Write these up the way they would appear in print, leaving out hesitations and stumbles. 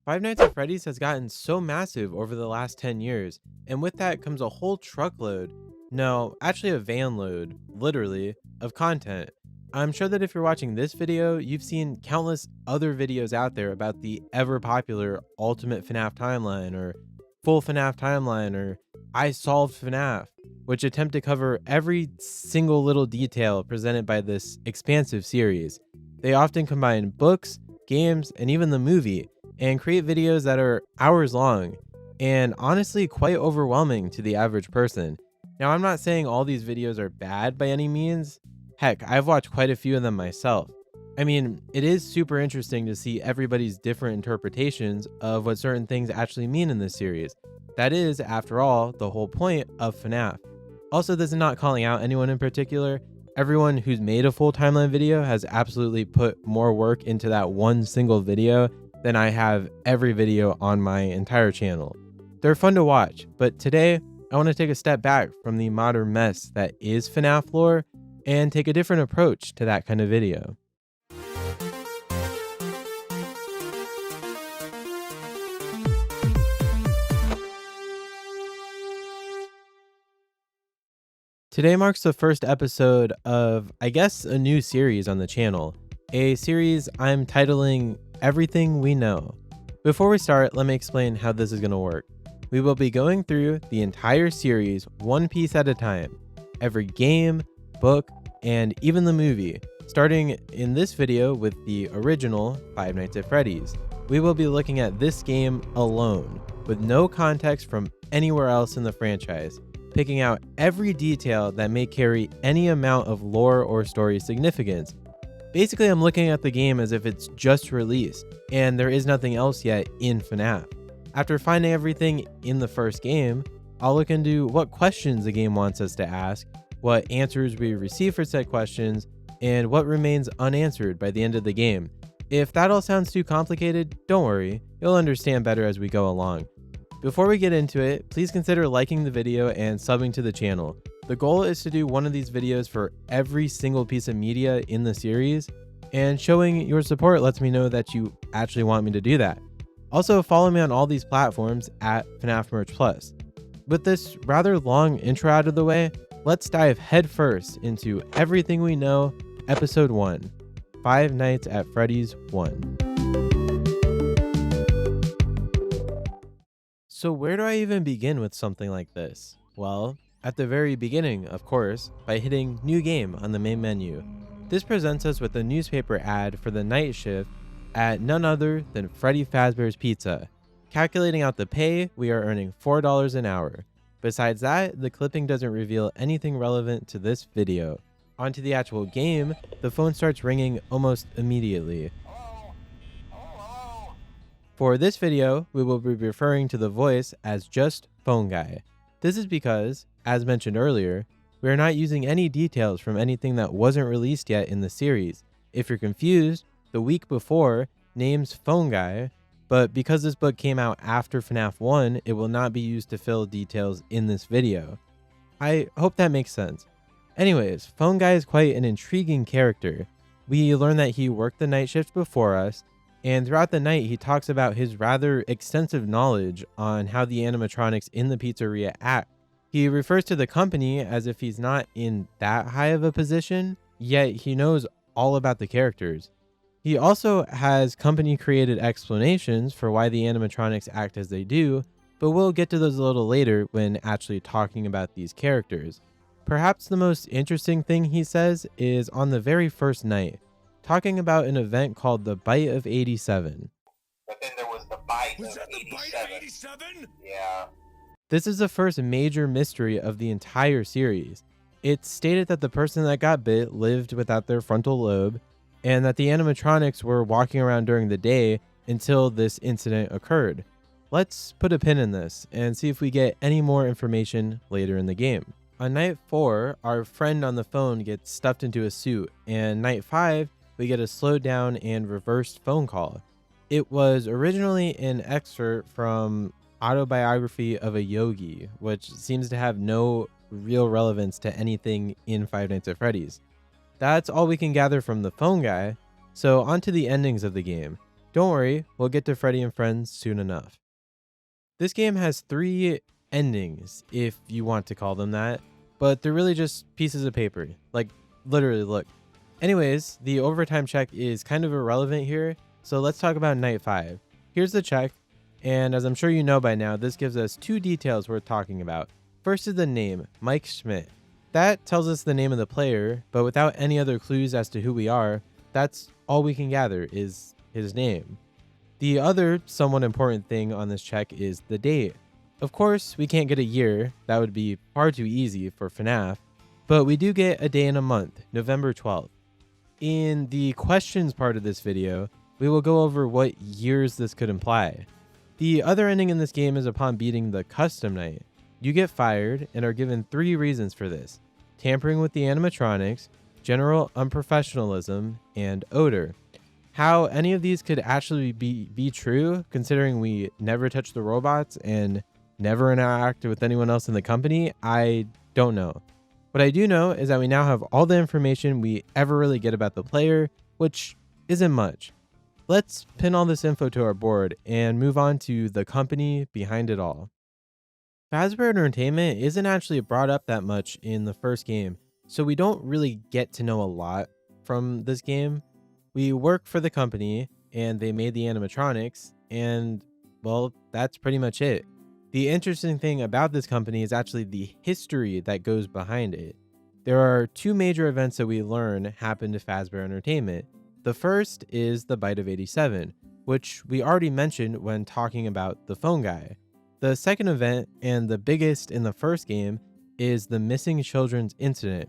Five Nights at Freddy's has gotten so massive over the last 10 years, and with that comes a whole truckload, no, actually a van load, literally, of content. I'm sure that if you're watching this video, you've seen countless other videos out there about the ever popular Ultimate FNAF Timeline, or Full FNAF Timeline, or I Solved FNAF, which attempt to cover every single little detail presented by this expansive series. They often combine books, games, and even the movie, and create videos that are hours long and honestly quite overwhelming to the average person. Now, I'm not saying all these videos are bad by any means. Heck, I've watched quite a few of them myself. I mean, it is super interesting to see everybody's different interpretations of what certain things actually mean in this series. That is, after all, the whole point of FNAF. Also, this is not calling out anyone in particular. Everyone who's made a full timeline video has absolutely put more work into that one single video than I have every video on my entire channel. They're fun to watch, but today I want to take a step back from the modern mess that is FNAF lore and take a different approach to that kind of video. Today marks the first episode of, I guess, a new series on the channel, a series I'm titling Everything We Know. Before we start, let me explain how this is going to work. We will be going through the entire series one piece at a time, every game, book, and even the movie, starting in this video with the original Five Nights at Freddy's. We will be looking at this game alone, with no context from anywhere else in the franchise, picking out every detail that may carry any amount of lore or story significance. Basically, I'm looking at the game as if it's just released, and there is nothing else yet in FNAF. After finding everything in the first game, I'll look into what questions the game wants us to ask, what answers we receive for said questions, and what remains unanswered by the end of the game. If that all sounds too complicated, don't worry, you'll understand better as we go along. Before we get into it, please consider liking the video and subbing to the channel. The goal is to do one of these videos for every single piece of media in the series, and showing your support lets me know that you actually want me to do that. Also, follow me on all these platforms at FNAF Merch Plus. With this rather long intro out of the way, let's dive headfirst into Everything We Know, Episode 1, Five Nights at Freddy's 1. So where do I even begin with something like this? Well, at the very beginning, of course, by hitting New Game on the main menu. This presents us with a newspaper ad for the night shift at none other than Freddy Fazbear's Pizza. Calculating out the pay, we are earning $4 an hour. Besides that, the clipping doesn't reveal anything relevant to this video. Onto the actual game, the phone starts ringing almost immediately. For this video, we will be referring to the voice as just Phone Guy. This is because, as mentioned earlier, we are not using any details from anything that wasn't released yet in the series. If you're confused, the week before names Phone Guy, but because this book came out after FNAF 1, it will not be used to fill details in this video. I hope that makes sense. Anyways, Phone Guy is quite an intriguing character. We learn that he worked the night shift before us, and throughout the night he talks about his rather extensive knowledge on how the animatronics in the pizzeria act. He refers to the company as if he's not in that high of a position, yet he knows all about the characters. He also has company-created explanations for why the animatronics act as they do, but we'll get to those a little later when actually talking about these characters. Perhaps the most interesting thing he says is on the very first night, talking about an event called the Bite of 87. But then there was the Bite Was of that the 87. bite of 87? Yeah. This is the first major mystery of the entire series. It's stated that the person that got bit lived without their frontal lobe, and that the animatronics were walking around during the day until this incident occurred. Let's put a pin in this and see if we get any more information later in the game. On night 4, our friend on the phone gets stuffed into a suit, and night 5, we get a slowed down and reversed phone call. It was originally an excerpt from Autobiography of a Yogi, which seems to have no real relevance to anything in Five Nights at Freddy's. That's all we can gather from the Phone Guy, so on to the endings of the game. Don't worry, we'll get to Freddy and Friends soon enough. This game has 3 endings, if you want to call them that, but they're really just pieces of paper. Like, literally, look. Anyways, the overtime check is kind of irrelevant here, so let's talk about Night 5. Here's the check, and as I'm sure you know by now, this gives us 2 details worth talking about. First is the name, Mike Schmidt. That tells us the name of the player, but without any other clues as to who we are, that's all we can gather is his name. The other somewhat important thing on this check is the date. Of course, we can't get a year, that would be far too easy for FNAF, but we do get a day and a month, November 12th. In the questions part of this video, we will go over what years this could imply. The other ending in this game is upon beating the custom night. You get fired and are given 3 reasons for this: tampering with the animatronics, general unprofessionalism, and odor. How any of these could actually be true, considering we never touch the robots and never interact with anyone else in the company, I don't know. What I do know is that we now have all the information we ever really get about the player, which isn't much. Let's pin all this info to our board and move on to the company behind it all. Fazbear Entertainment isn't actually brought up that much in the first game, so we don't really get to know a lot from this game. We work for the company, and they made the animatronics, and, well, that's pretty much it. The interesting thing about this company is actually the history that goes behind it. There are 2 major events that we learn happened to Fazbear Entertainment. The first is the Bite of 87, which we already mentioned when talking about the phone guy. The second event, and the biggest in the first game, is the missing children's incident.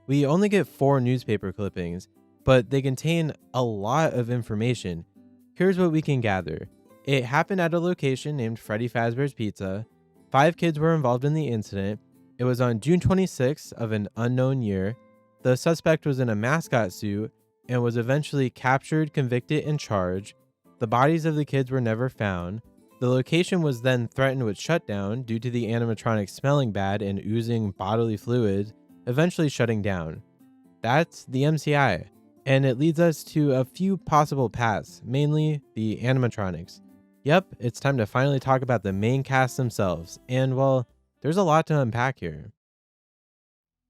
We only get 4 newspaper clippings, but they contain a lot of information. Here's what we can gather. It happened at a location named Freddy Fazbear's Pizza. 5 kids were involved in the incident. It was on June 26th of an unknown year. The suspect was in a mascot suit and was eventually captured, convicted, and charged. The bodies of the kids were never found. The location was then threatened with shutdown due to the animatronics smelling bad and oozing bodily fluids, eventually shutting down. That's the MCI, and it leads us to a few possible paths, mainly the animatronics. Yep, it's time to finally talk about the main cast themselves, and well, there's a lot to unpack here.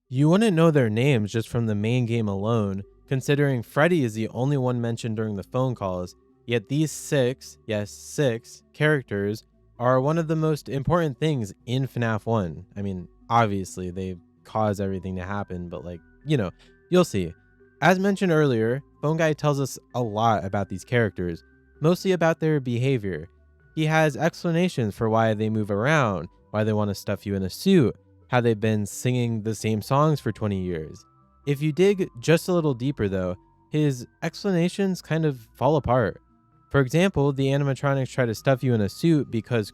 You wouldn't know their names just from the main game alone, considering Freddy is the only one mentioned during the phone calls, yet these 6, yes 6, characters are one of the most important things in FNAF 1. I mean, obviously they cause everything to happen, but like, you'll see. As mentioned earlier, Phone Guy tells us a lot about these characters, mostly about their behavior. He has explanations for why they move around, why they want to stuff you in a suit, how they've been singing the same songs for 20 years. If you dig just a little deeper though, his explanations kind of fall apart. For example, the animatronics try to stuff you in a suit because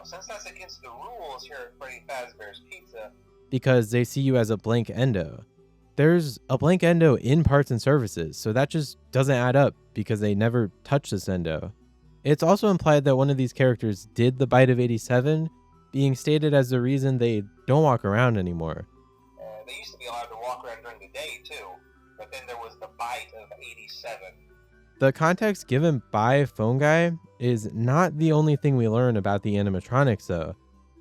since that's against the rules here at Freddy Fazbear's Pizza, because they see you as a blank endo. There's a blank endo in parts and services, so that just doesn't add up because they never touch this endo. It's also implied that one of these characters did the Bite of 87, being stated as the reason they don't walk around anymore. They used to be allowed to walk around during the day too, but then there was the Bite of 87. The context given by Phone Guy is not the only thing we learn about the animatronics though.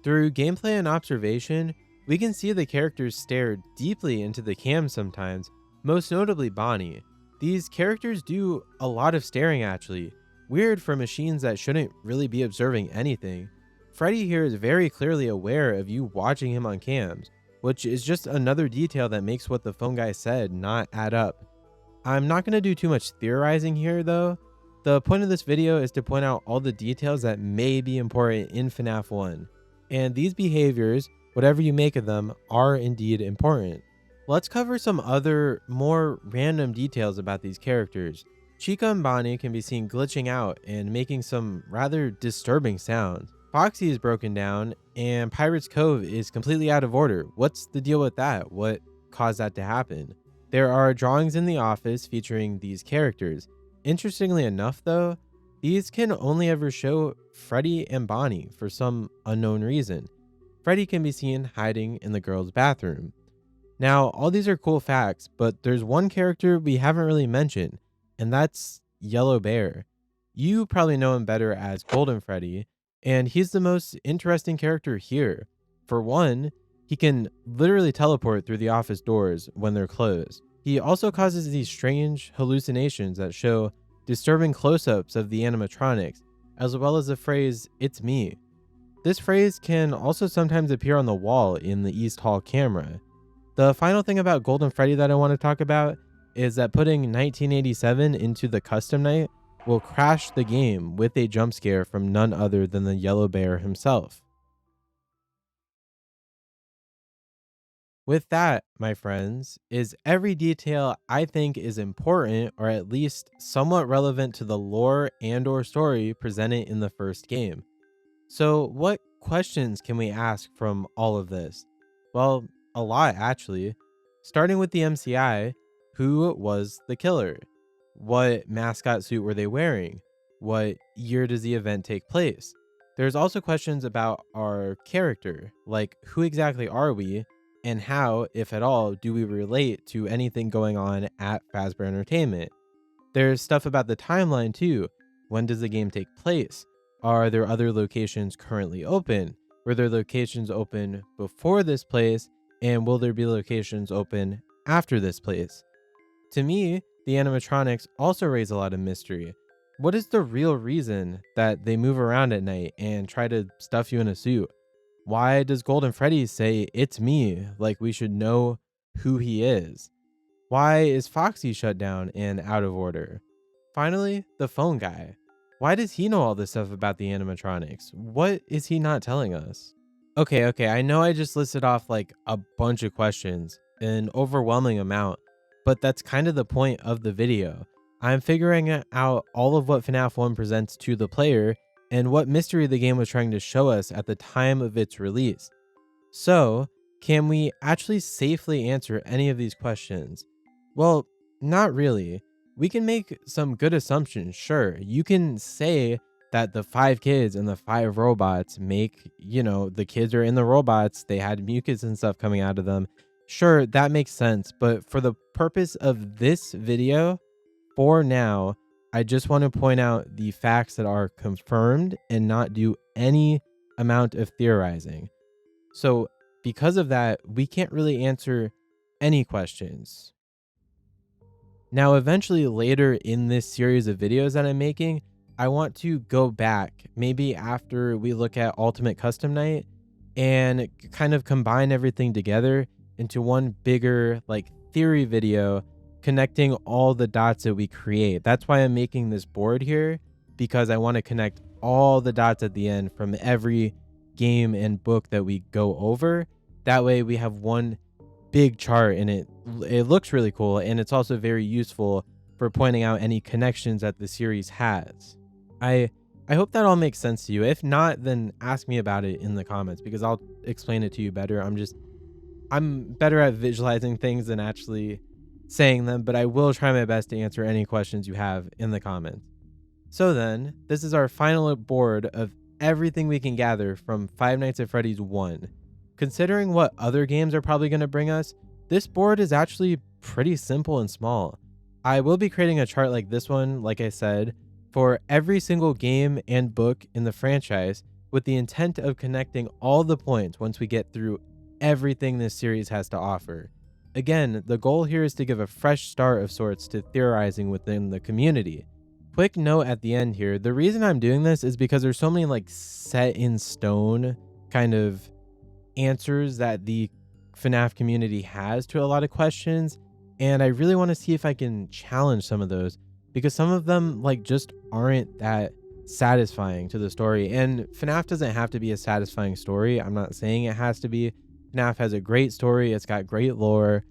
Through gameplay and observation, we can see the characters stare deeply into the cam sometimes, most notably Bonnie. These characters do a lot of staring actually, weird for machines that shouldn't really be observing anything. Freddy here is very clearly aware of you watching him on cams, which is just another detail that makes what the Phone Guy said not add up. I'm not going to do too much theorizing here though. The point of this video is to point out all the details that may be important in FNAF 1, and these behaviors, whatever you make of them, are indeed important. Let's cover some other, more random details about these characters. Chica and Bonnie can be seen glitching out and making some rather disturbing sounds. Foxy is broken down, and Pirate's Cove is completely out of order. What's the deal with that? What caused that to happen? There are drawings in the office featuring these characters. Interestingly enough though, these can only ever show Freddy and Bonnie for some unknown reason. Freddy can be seen hiding in the girls' bathroom. Now, all these are cool facts, but there's one character we haven't really mentioned, and that's Yellow Bear. You probably know him better as Golden Freddy, and he's the most interesting character here. For one, he can literally teleport through the office doors when they're closed. He also causes these strange hallucinations that show disturbing close-ups of the animatronics, as well as the phrase, "It's me." This phrase can also sometimes appear on the wall in the East Hall camera. The final thing about Golden Freddy that I want to talk about is that putting 1987 into the custom night will crash the game with a jump scare from none other than the Yellow Bear himself. With that, my friends, is every detail I think is important or at least somewhat relevant to the lore and or story presented in the first game. So, what questions can we ask from all of this? Well, a lot actually. Starting with the MCI, who was the killer? What mascot suit were they wearing? What year does the event take place? There's also questions about our character, like who exactly are we, and how, if at all, do we relate to anything going on at Fazbear Entertainment? There's stuff about the timeline too. When does the game take place? Are there other locations currently open? Were there locations open before this place? And will there be locations open after this place? To me, the animatronics also raise a lot of mystery. What is the real reason that they move around at night and try to stuff you in a suit? Why does Golden Freddy say, "It's me," like we should know who he is? Why is Foxy shut down and out of order? Finally, the phone guy. Why does he know all this stuff about the animatronics? What is he not telling us? Okay, I know I just listed off like a bunch of questions, an overwhelming amount, but that's kind of the point of the video. I'm figuring out all of what FNAF 1 presents to the player and what mystery the game was trying to show us at the time of its release. So, can we actually safely answer any of these questions? Well, not really. We can make some good assumptions, sure. You can say that the 5 kids and the 5 robots make, the kids are in the robots, they had mucus and stuff coming out of them. Sure, that makes sense. But for the purpose of this video, for now, I just want to point out the facts that are confirmed and not do any amount of theorizing. So, because of that, we can't really answer any questions. Now, eventually later in this series of videos that I'm making, I want to go back, maybe after we look at Ultimate Custom Night, and kind of combine everything together into one bigger like theory video connecting all the dots that we create. That's why I'm making this board here, because I want to connect all the dots at the end from every game and book that we go over. That way we have one big chart, and it looks really cool, and it's also very useful for pointing out any connections that the series has. I hope that all makes sense to you. If not, then ask me about it in the comments because I'll explain it to you better. I'm better at visualizing things than actually saying them, but I will try my best to answer any questions you have in the comments. So then, this is our final board of everything we can gather from Five Nights at Freddy's 1. Considering what other games are probably going to bring us, this board is actually pretty simple and small. I will be creating a chart like this one, like I said, for every single game and book in the franchise with the intent of connecting all the points once we get through everything this series has to offer. Again, the goal here is to give a fresh start of sorts to theorizing within the community. Quick note at the end here, the reason I'm doing this is because there's so many like set in stone kind of answers that the FNAF community has to a lot of questions, and I really want to see if I can challenge some of those because some of them like just aren't that satisfying to the story. And FNAF doesn't have to be a satisfying story. I'm not saying it has to be. FNAF has a great story, it's got great lore,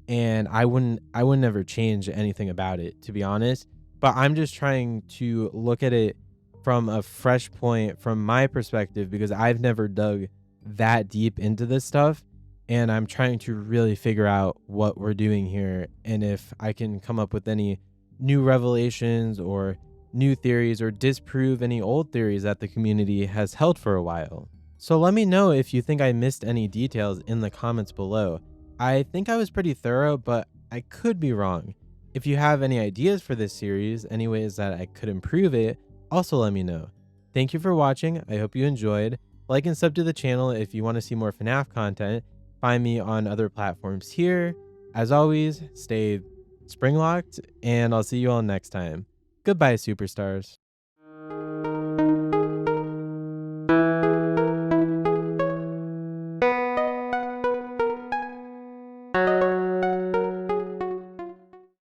and I wouldn't ever change anything about it, to be honest. But I'm just trying to look at it from a fresh point from my perspective because I've never dug that deep into this stuff, and I'm trying to really figure out what we're doing here and if I can come up with any new revelations or new theories or disprove any old theories that the community has held for a while. So let me know if you think I missed any details in the comments below. I think I was pretty thorough, but I could be wrong. If you have any ideas for this series, any ways that I could improve it, also let me know. Thank you for watching. I hope you enjoyed. Like and sub to the channel if you want to see more FNAF content. Find me on other platforms here. As always, stay spring locked, and I'll see you all next time. Goodbye, superstars.